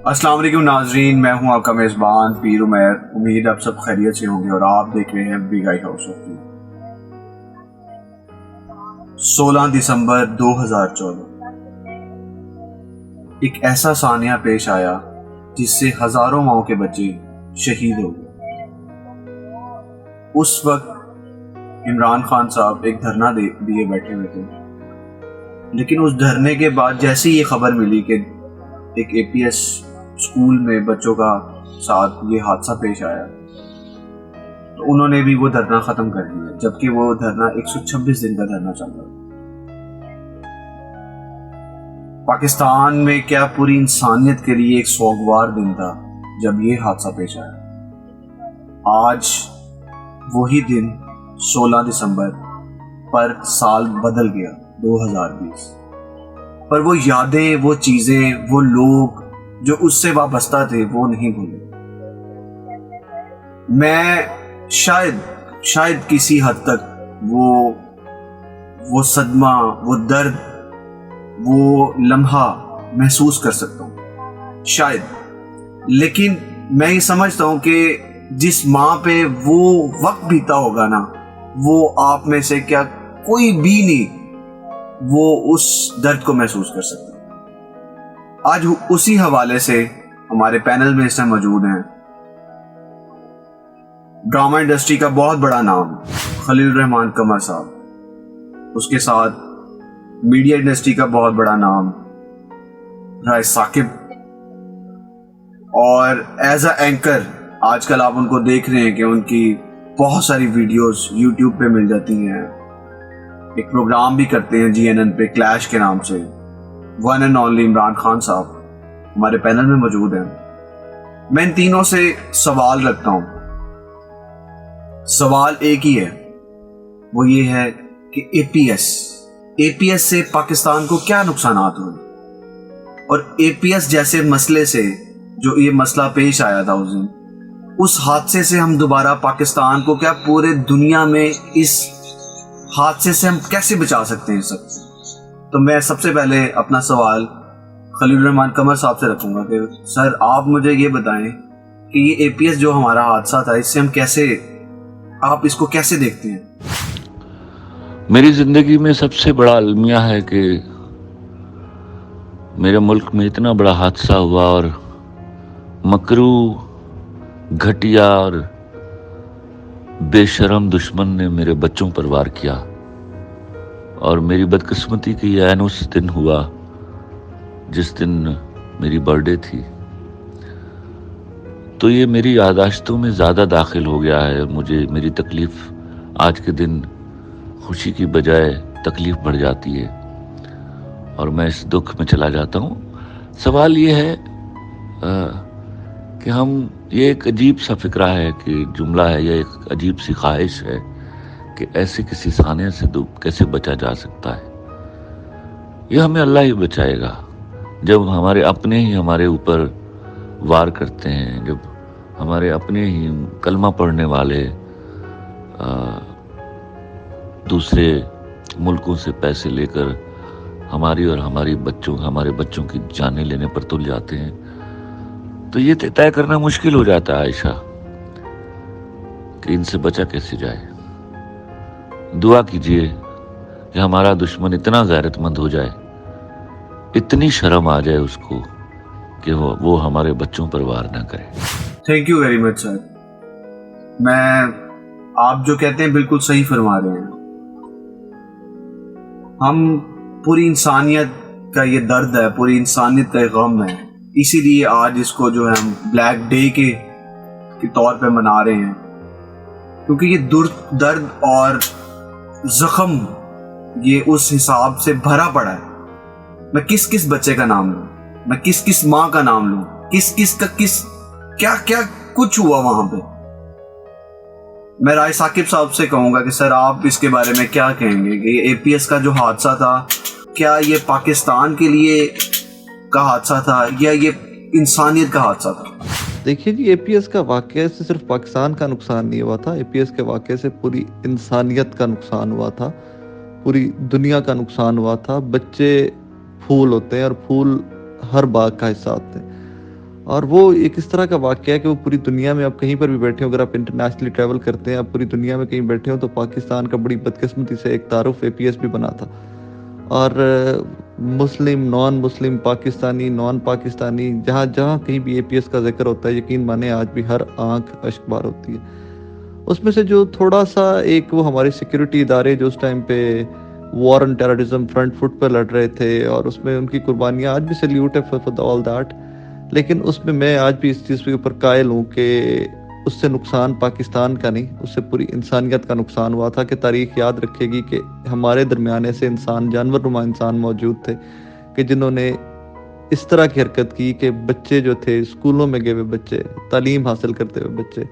अस्सलाम वालेकुम नाजरीन, मैं हूं आपका मेज़बान पीर उमैर। उम्मीद आप सब खैरियत से होंगे और आप देख रहे हैं big I house of view. 16 दिसंबर 2014 एक ऐसा सानिया पेश आया जिससे हजारों माओं के बच्चे शहीद हो गए। उस वक्त इमरान खान साहब एक धरना दिए बैठे हुए थे, लेकिन उस धरने के बाद जैसे ही ये खबर मिली कि एक एपीएस स्कूल में बच्चों का साथ ये हादसा पेश आया, तो उन्होंने भी वो धरना खत्म कर दिया, जबकि वो धरना 126 दिन का धरना चल रहा था। पाकिस्तान में क्या पूरी इंसानियत के लिए एक सोगवार दिन था जब ये हादसा पेश आया। आज वही दिन 16 दिसंबर पर साल बदल गया 2020, पर वो यादें, वो चीजें, वो लोग जो उससे वाबस्ता थे वो नहीं भूले। मैं शायद किसी हद तक वो सदमा, वो दर्द, वो लम्हा महसूस कर सकता हूँ शायद, लेकिन मैं ये समझता हूँ कि जिस माँ पे वो वक्त बीता होगा ना, वो आप में से क्या कोई भी नहीं वो उस दर्द को महसूस कर सकता। आज उसी हवाले से हमारे पैनल में इस समय मौजूद हैं ड्रामा इंडस्ट्री का बहुत बड़ा नाम खलील रहमान कमर साहब, उसके साथ मीडिया इंडस्ट्री का बहुत बड़ा नाम राय साकिब, और एज अ एंकर आजकल आप उनको देख रहे हैं कि उनकी बहुत सारी वीडियोस यूट्यूब पे मिल जाती हैं। एक प्रोग्राम भी करते हैं जीएनएन पे क्लैश के नाम से। One and only Imran Khan साहब हमारे पैनल में मौजूद हैं। मैं इन तीनों से सवाल रखता हूं। सवाल एक ही है, वो ये है कि एपीएस से पाकिस्तान को क्या नुकसानात हुए, और एपीएस जैसे मसले से जो ये मसला पेश आया था उस दिन, उस हादसे से हम दोबारा पाकिस्तान को क्या पूरे दुनिया में इस हादसे से हम कैसे बचा सकते हैं सब। तो मैं सबसे पहले अपना सवाल खलील रहमान कमर साहब से रखूंगा कि सर आप मुझे ये बताएं कि ये एपीएस जो हमारा हादसा था, इससे हम कैसे, आप इसको कैसे देखते हैं। मेरी जिंदगी में सबसे बड़ा अलमिया है कि मेरे मुल्क में इतना बड़ा हादसा हुआ और मकरू, घटिया और बेशरम दुश्मन ने मेरे बच्चों पर वार किया, और मेरी बदकिस्मती की ऐन उस दिन हुआ जिस दिन मेरी बर्थडे थी। तो ये मेरी यादाश्तों में ज़्यादा दाखिल हो गया है। मुझे मेरी तकलीफ़ आज के दिन खुशी की बजाय तकलीफ़ बढ़ जाती है और मैं इस दुख में चला जाता हूँ। सवाल ये है कि ये एक अजीब सा फ़िक्रा है कि जुमला है, या एक अजीब सी ख्वाहिश है कि ऐसे किसी साने से कैसे बचा जा सकता है। यह हमें अल्लाह ही बचाएगा। जब हमारे अपने ही हमारे ऊपर वार करते हैं, जब हमारे अपने ही कलमा पढ़ने वाले दूसरे मुल्कों से पैसे लेकर हमारे बच्चों की जानें लेने पर तुल जाते हैं, तो ये तय करना मुश्किल हो जाता है आयशा कि इनसे बचा कैसे जाए। दुआ कीजिए कि हमारा दुश्मन इतना गैरतमंद हो जाए, इतनी शर्म आ जाए उसको कि वो हमारे बच्चों पर वार ना करे। Thank you very much sir. आप जो कहते हैं बिल्कुल सही फरमा रहे हैं। हम पूरी इंसानियत का ये दर्द है, पूरी इंसानियत का गम है, इसीलिए आज इसको जो है हम ब्लैक डे के तौर पे मना रहे हैं, क्योंकि ये दर्द और जख्म ये उस हिसाब से भरा पड़ा है। मैं किस बच्चे का नाम लूं, मैं किस माँ का नाम लूं, किस क्या कुछ हुआ वहां पे। मैं राय साकिब साहब से कहूंगा कि सर आप इसके बारे में क्या कहेंगे कि ये एपीएस का जो हादसा था, क्या ये पाकिस्तान के लिए का हादसा था या ये इंसानियत का हादसा था। देखिए जी, एपीएस का वाक़या से सिर्फ पाकिस्तान का नुकसान नहीं हुआ था, एपीएस के वाक़े से पूरी इंसानियत का नुकसान हुआ था, पूरी दुनिया का नुकसान हुआ था। बच्चे फूल होते हैं और फूल हर बाग का हिस्सा होते हैं, اور وہ ایک اس طرح کا واقعہ ہے کہ وہ پوری دنیا میں آپ کہیں پر بھی بیٹھے ہو، اگر آپ انٹرنیشنلی ٹریول کرتے ہیں، آپ پوری دنیا میں کہیں بیٹھے ہو تو پاکستان کا بڑی بدقسمتی سے ایک تعارف APS بھی بنا تھا. اور مسلم، نان مسلم، پاکستانی، نان پاکستانی، جہاں جہاں کہیں بھی APS کا ذکر ہوتا ہے، یقین مانیں آج بھی ہر آنکھ اشک بار ہوتی ہے. اس میں سے جو تھوڑا سا ایک وہ ہمارے سیکیورٹی ادارے جو اس ٹائم پہ وار آن ٹیررزم فرنٹ فٹ پہ لڑ رہے تھے، اور اس میں ان کی قربانیاں آج بھی سیلیوٹ ہے فار آل دیٹ. لیکن اس میں آج بھی اس چیز کے اوپر قائل ہوں کہ اس سے نقصان پاکستان کا نہیں، اس سے پوری انسانیت کا نقصان ہوا تھا. کہ تاریخ یاد رکھے گی کہ ہمارے درمیان ایسے انسان، جانور نما انسان موجود تھے کہ جنہوں نے اس طرح کی حرکت کی کہ بچے جو تھے، اسکولوں میں گئے ہوئے بچے، تعلیم حاصل کرتے ہوئے بچے.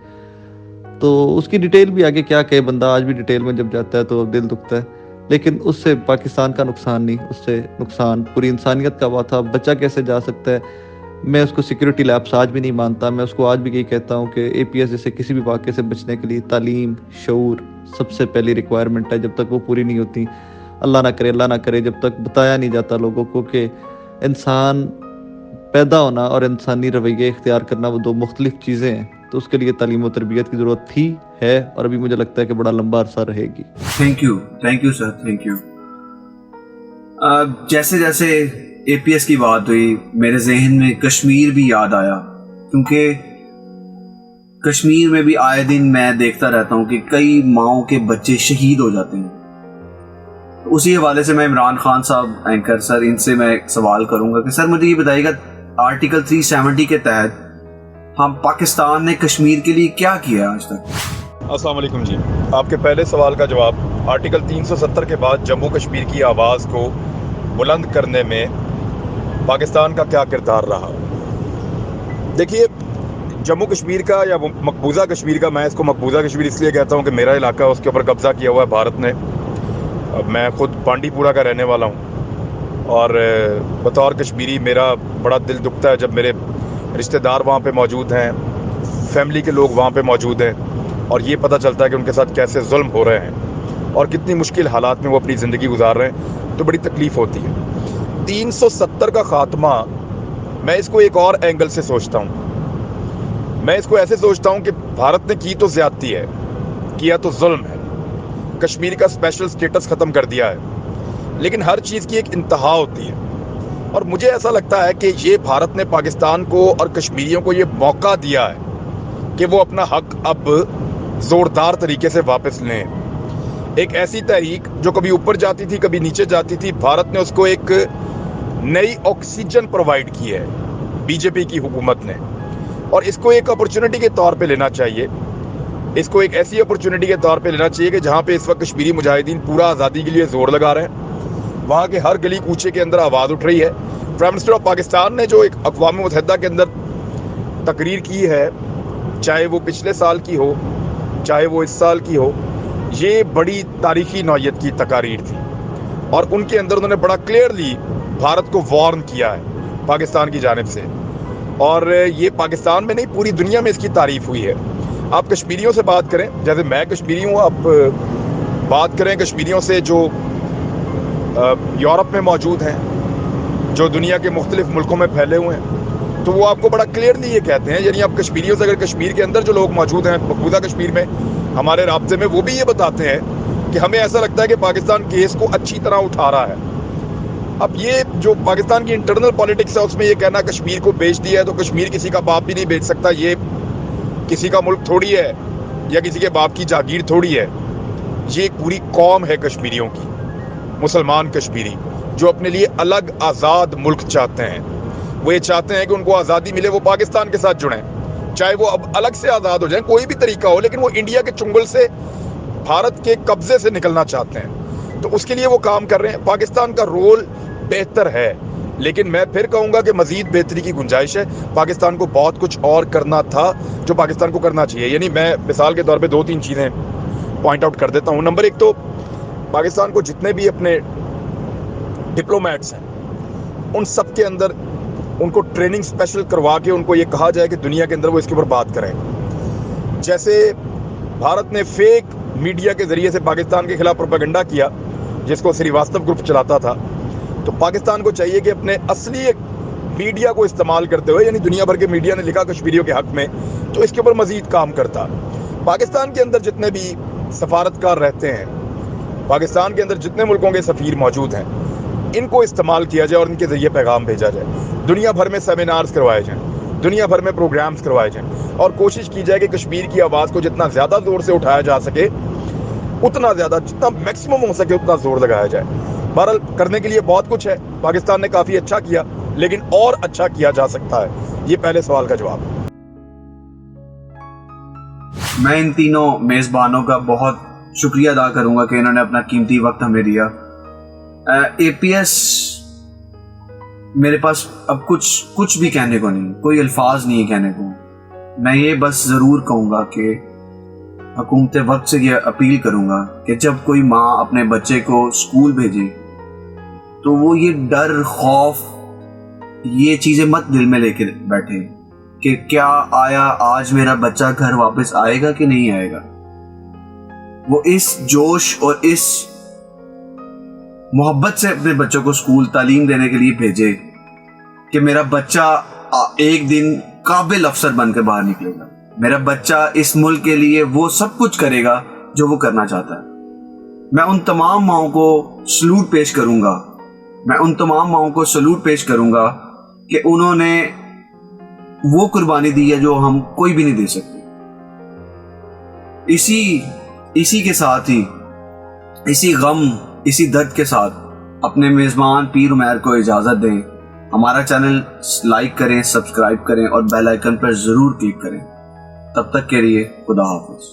تو اس کی ڈیٹیل بھی آگے کیا کہے بندہ، آج بھی ڈیٹیل میں جب جاتا ہے تو دل دکھتا ہے. لیکن اس سے پاکستان کا نقصان نہیں، اس سے نقصان پوری انسانیت کا ہوا تھا. بچہ کیسے جا سکتا ہے؟ میں اس کو سیکیورٹی لیپس آج بھی نہیں مانتا. میں اس کو آج بھی یہی کہتا ہوں کہ APS جیسے کسی بھی واقعے سے بچنے کے لیے تعلیم، شعور سب سے پہلی ریکوائرمنٹ ہے. جب تک وہ پوری نہیں ہوتی، اللہ نہ کرے جب تک بتایا نہیں جاتا لوگوں کو کہ انسان پیدا ہونا اور انسانی رویے اختیار کرنا وہ دو مختلف چیزیں ہیں، تو اس کے لیے تعلیم و تربیت کی ضرورت تھی، ہے، اور ابھی مجھے لگتا ہے کہ بڑا لمبا عرصہ رہے گی. Thank you sir, thank you. جیسے جیسے APS کی بات ہوئی، میرے ذہن میں کشمیر بھی یاد آیا، کیونکہ کشمیر میں بھی آئے دن میں دیکھتا رہتا ہوں کہ کئی ماؤں کے بچے شہید ہو جاتے ہیں. اسی حوالے سے میں عمران خان صاحب اینکر سر، ان سے میں سوال کروں گا کہ سر مجھے یہ بتائیے گا، آرٹیکل 370 کے تحت ہم پاکستان نے کشمیر کے لیے کیا کیا آج تک؟ السلام علیکم جی. آپ کے پہلے سوال کا جواب، آرٹیکل 370 کے بعد جموں کشمیر کی آواز کو بلند کرنے میں پاکستان کا کیا کردار رہا. دیکھیے، جموں کشمیر کا یا مقبوضہ کشمیر کا، میں اس کو مقبوضہ کشمیر اس لیے کہتا ہوں کہ میرا علاقہ اس کے اوپر قبضہ کیا ہوا ہے بھارت نے. میں خود بانڈی پورہ کا رہنے والا ہوں، اور بطور کشمیری میرا بڑا دل دکھتا ہے جب میرے رشتہ دار وہاں پہ موجود ہیں، فیملی کے لوگ وہاں پہ موجود ہیں، اور یہ پتہ چلتا ہے کہ ان کے ساتھ کیسے ظلم ہو رہے ہیں اور کتنی مشکل حالات میں وہ اپنی زندگی گزار رہے ہیں، تو بڑی تکلیف ہوتی ہے. 370 کا خاتمہ میں اس کو ایک اور اینگل سے سوچتا ہوں. میں اس کو ایسے سوچتا ہوں کہ بھارت نے کی تو زیادتی ہے، کیا تو ظلم ہے، کشمیر کا اسپیشل سٹیٹس ختم کر دیا ہے، لیکن ہر چیز کی ایک انتہا ہوتی ہے. اور مجھے ایسا لگتا ہے کہ یہ بھارت نے پاکستان کو اور کشمیریوں کو یہ موقع دیا ہے کہ وہ اپنا حق اب زوردار طریقے سے واپس لیں. ایک ایسی تحریک جو کبھی اوپر جاتی تھی کبھی نیچے جاتی تھی، بھارت نے اس کو ایک نئی آکسیجن پرووائڈ کی ہے BJP کی حکومت نے، اور اس کو ایک اپرچونٹی کے طور پہ لینا چاہیے. اس کو ایک ایسی اپرچونٹی کے طور پہ لینا چاہیے کہ جہاں پہ اس وقت کشمیری مجاہدین پورا آزادی کے لیے زور لگا رہے ہیں، وہاں کے ہر گلی کوچے کے اندر آواز اٹھ رہی ہے. پرائم منسٹر آف پاکستان نے جو ایک اقوام متحدہ کے اندر تقریر کی ہے، چاہے وہ پچھلے سال کی ہو چاہے وہ اس سال کی ہو، یہ بڑی تاریخی نوعیت کی تقاریر تھی، اور ان کے اندر انہوں نے بڑا کلیئرلی بھارت کو وارن کیا ہے پاکستان کی جانب سے. اور یہ پاکستان میں نہیں، پوری دنیا میں اس کی تعریف ہوئی ہے. آپ کشمیریوں سے بات کریں، جیسے میں کشمیری ہوں، آپ بات کریں کشمیریوں سے جو یورپ میں موجود ہیں، جو دنیا کے مختلف ملکوں میں پھیلے ہوئے ہیں، تو وہ آپ کو بڑا کلیئرلی یہ کہتے ہیں، یعنی آپ کشمیریوں سے، اگر کشمیر کے اندر جو لوگ موجود ہیں مقبوضہ کشمیر میں ہمارے رابطے میں، وہ بھی یہ بتاتے ہیں کہ ہمیں ایسا لگتا ہے کہ پاکستان کیس کو اچھی طرح اٹھا رہا ہے. اب یہ جو پاکستان کی انٹرنل پالیٹکس ہے، اس میں یہ کہنا کشمیر کو بیچ دیا ہے، تو کشمیر کسی کا باپ بھی نہیں بیچ سکتا، یہ کسی کا ملک تھوڑی ہے یا کسی کے باپ کی جاگیر تھوڑی ہے. یہ ایک پوری قوم ہے کشمیریوں کی، مسلمان کشمیری، جو اپنے لیے الگ آزاد ملک چاہتے ہیں. وہ یہ چاہتے ہیں کہ ان کو آزادی ملے، وہ پاکستان کے ساتھ جڑیں، چاہے وہ اب الگ سے آزاد ہو جائیں، کوئی بھی طریقہ ہو، لیکن وہ انڈیا کے چنگل سے، بھارت کے قبضے سے نکلنا چاہتے ہیں. تو اس کے لیے وہ کام کر رہے ہیں. پاکستان کا رول بہتر ہے، لیکن میں پھر کہوں گا کہ مزید بہتری کی گنجائش ہے. پاکستان کو بہت کچھ اور کرنا تھا جو پاکستان کو کرنا چاہیے. یعنی میں مثال کے طور پہ 2-3 چیزیں پوائنٹ آؤٹ کر دیتا ہوں. نمبر 1 تو پاکستان کو جتنے بھی اپنے ڈپلومیٹس ہیں، ان سب کے اندر ان کو ٹریننگ اسپیشل کروا کے ان کو یہ کہا جائے کہ دنیا کے اندر وہ اس کے اوپر بات کریں. جیسے بھارت نے فیک میڈیا کے ذریعے سے پاکستان کے خلاف پروپیگنڈا کیا، جس کو سری واستو گروپ چلاتا تھا، تو پاکستان کو چاہیے کہ اپنے اصلی मीडिया को इस्तेमाल करते हुए, यानी दुनिया भर के मीडिया ने लिखा कश्मीरियों के हक में, तो इसके ऊपर मजीद काम करता। पाकिस्तान के अंदर जितने भी सफारतकार रहते हैं, पाकिस्तान के अंदर जितने मुल्कों के सफ़ीर मौजूद हैं, इनको इस्तेमाल किया जाए और इनके ज़रिए पैगाम भेजा जाए। दुनिया भर में सेमिनार्स करवाए जाएँ, दुनिया भर में प्रोग्राम्स करवाए जाएँ और कोशिश की जाए कि कश्मीर की आवाज़ को जितना ज़्यादा ज़ोर से उठाया जा सके, उतना ज़्यादा, जितना मैक्सिमम हो सके उतना ज़ोर लगाया जाए। बहरहाल करने के लिए बहुत कुछ है, पाकिस्तान ने काफ़ी अच्छा किया, लेकिन और अच्छा किया जा सकता है। ये पहले सवाल का जवाब है। मैं इन तीनों मेज़बानों का बहुत शुक्रिया अदा करूंगा कि इन्होंने अपना कीमती वक्त हमें दिया। एपीएस, मेरे पास अब कुछ भी कहने को नहीं, कोई अल्फाज नहीं है कहने को। मैं ये बस ज़रूर कहूँगा कि हुकूमत वक्त से ये अपील करूँगा कि जब कोई माँ अपने बच्चे को स्कूल भेजे तो वो ये डर, खौफ, ये चीज़ें मत दिल में लेके बैठे कि क्या आज मेरा बच्चा घर वापस आएगा कि नहीं आएगा। वो इस जोश और इस मोहब्बत से अपने बच्चों को स्कूल तालीम देने के लिए भेजे कि मेरा बच्चा एक दिन काबिल अफसर बनकर बाहर निकलेगा, मेरा बच्चा इस मुल्क के लिए वो सब कुछ करेगा जो वो करना चाहता है। मैं उन तमाम माओं को सलूट पेश करूंगा, कि उन्होंने वो कुर्बानी दी है जो हम कोई भी नहीं दे सकते। इसी के साथ ही, इसी गम, इसी दर्द के साथ अपने मेज़बान पीर उमैर को इजाज़त दें। हमारा चैनल लाइक करें, सब्सक्राइब करें और बेल आइकन पर ज़रूर क्लिक करें। तब तक के लिए खुदा हाफिज़।